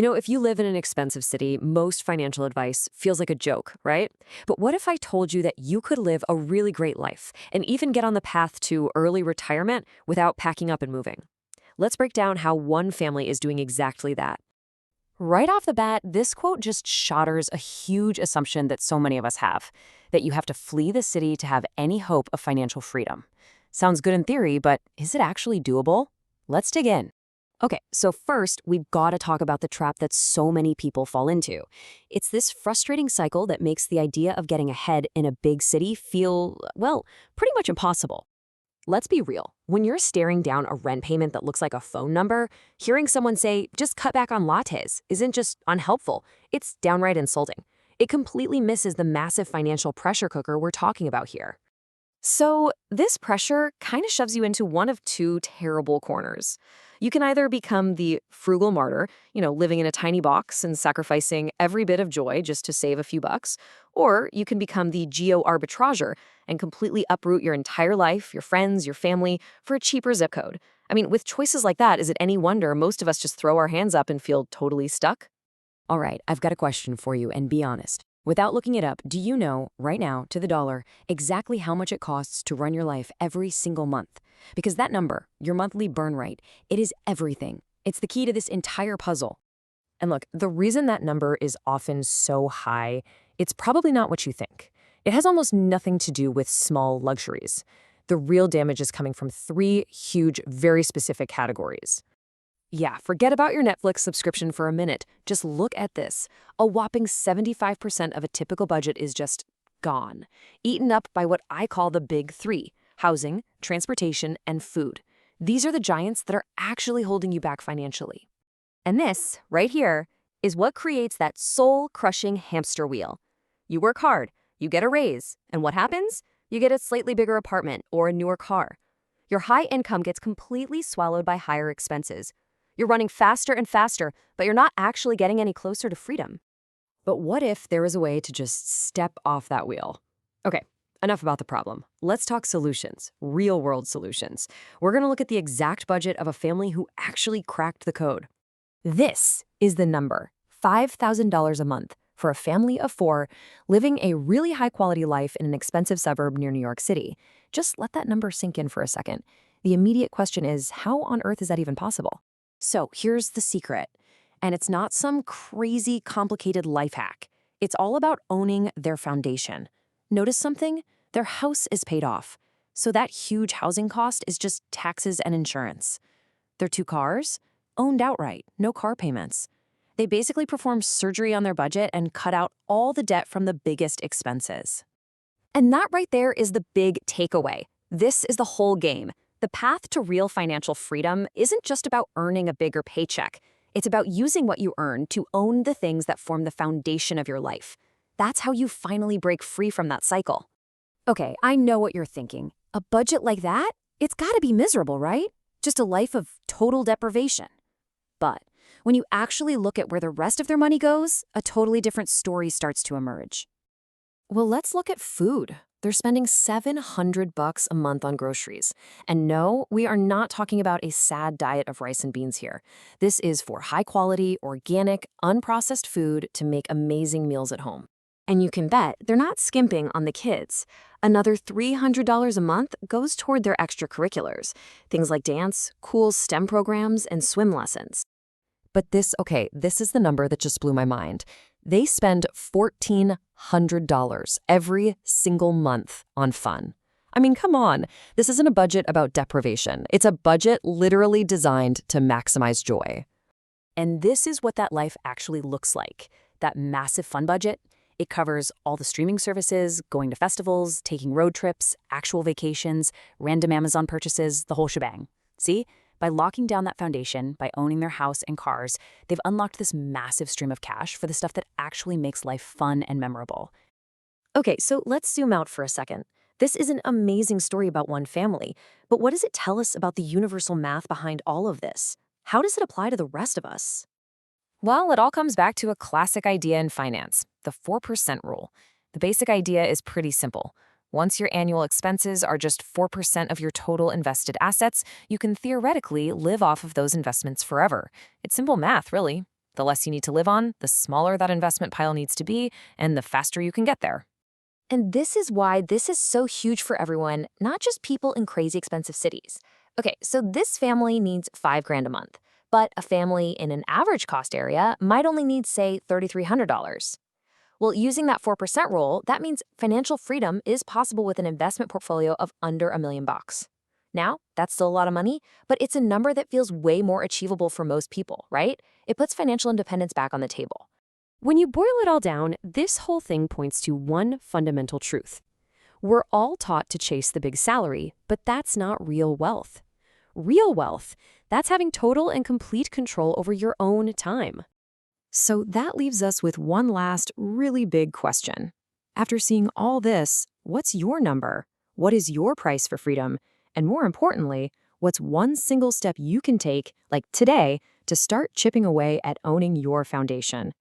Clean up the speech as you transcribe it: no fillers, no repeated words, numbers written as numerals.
If you live in an expensive city, most financial advice feels like a joke, right? But what if I told you that you could live a really great life and even get on the path to early retirement without packing up and moving? Let's break down how one family is doing exactly that. Right off the bat, this quote just shatters a huge assumption that so many of us have, that you have to flee the city to have any hope of financial freedom. Sounds good in theory, but is it actually doable? Let's dig in. Okay, so first, we've got to talk about the trap that so many people fall into. It's this frustrating cycle that makes the idea of getting ahead in a big city feel, well, pretty much impossible. Let's be real. When you're staring down a rent payment that looks like a phone number, hearing someone say, just cut back on lattes, isn't just unhelpful, it's downright insulting. It completely misses the massive financial pressure cooker we're talking about here. So, this pressure kind of shoves you into one of two terrible corners. You can either become the frugal martyr, living in a tiny box and sacrificing every bit of joy just to save a few bucks, or you can become the geo-arbitrager and completely uproot your entire life, your friends, your family, for a cheaper zip code. I mean, with choices like that, is it any wonder most of us just throw our hands up and feel totally stuck? All right, I've got a question for you, and be honest. Without looking it up, do you know, right now, to the dollar, exactly how much it costs to run your life every single month? Because that number, your monthly burn rate, it is everything. It's the key to this entire puzzle. And look, the reason that number is often so high, it's probably not what you think. It has almost nothing to do with small luxuries. The real damage is coming from three huge, very specific categories. Yeah, forget about your Netflix subscription for a minute. Just look at this. A whopping 75% of a typical budget is just gone, eaten up by what I call the big three: housing, transportation, and food. These are the giants that are actually holding you back financially. And this, right here, is what creates that soul-crushing hamster wheel. You work hard, you get a raise, and what happens? You get a slightly bigger apartment or a newer car. Your high income gets completely swallowed by higher expenses. You're running faster and faster, but you're not actually getting any closer to freedom. But what if there was a way to just step off that wheel? Okay, enough about the problem. Let's talk solutions, real-world solutions. We're going to look at the exact budget of a family who actually cracked the code. This is the number, $5,000 a month, for a family of four living a really high-quality life in an expensive suburb near New York City. Just let that number sink in for a second. The immediate question is, how on earth is that even possible? So here's the secret, and it's not some crazy complicated life hack. It's all about owning their foundation. Notice something? Their house is paid off. So that huge housing cost is just taxes and insurance. Their two cars? Owned outright, no car payments. They basically perform surgery on their budget and cut out all the debt from the biggest expenses. And that right there is the big takeaway. This is the whole game. The path to real financial freedom isn't just about earning a bigger paycheck. It's about using what you earn to own the things that form the foundation of your life. That's how you finally break free from that cycle. Okay, I know what you're thinking. A budget like that? It's gotta be miserable, right? Just a life of total deprivation. But when you actually look at where the rest of their money goes, a totally different story starts to emerge. Well, let's look at food. They're spending $700 a month on groceries. And no, we are not talking about a sad diet of rice and beans here. This is for high-quality, organic, unprocessed food to make amazing meals at home. And you can bet they're not skimping on the kids. Another $300 a month goes toward their extracurriculars, things like dance, cool STEM programs, and swim lessons. But this is the number that just blew my mind. They spend $1,400 every single month on fun. I mean, come on. This isn't a budget about deprivation. It's a budget literally designed to maximize joy. And this is what that life actually looks like. That massive fun budget. It covers all the streaming services, going to festivals, taking road trips, actual vacations, random Amazon purchases, the whole shebang. See? By locking down that foundation, by owning their house and cars, they've unlocked this massive stream of cash for the stuff that actually makes life fun and memorable. Okay, so let's zoom out for a second. This is an amazing story about one family, but what does it tell us about the universal math behind all of this? How does it apply to the rest of us? Well, it all comes back to a classic idea in finance, the 4% rule. The basic idea is pretty simple. Once your annual expenses are just 4% of your total invested assets, you can theoretically live off of those investments forever. It's simple math, really. The less you need to live on, the smaller that investment pile needs to be, and the faster you can get there. And this is why this is so huge for everyone, not just people in crazy expensive cities. Okay, so this family needs $5,000 a month, but a family in an average cost area might only need, say, $3,300. Well, using that 4% rule, that means financial freedom is possible with an investment portfolio of under $1 million. Now, that's still a lot of money, but it's a number that feels way more achievable for most people, right? It puts financial independence back on the table. When you boil it all down, this whole thing points to one fundamental truth. We're all taught to chase the big salary, but that's not real wealth. Real wealth, that's having total and complete control over your own time. So that leaves us with one last really big question. After seeing all this, what's your number? What is your price for freedom? And more importantly, what's one single step you can take, like today, to start chipping away at owning your foundation?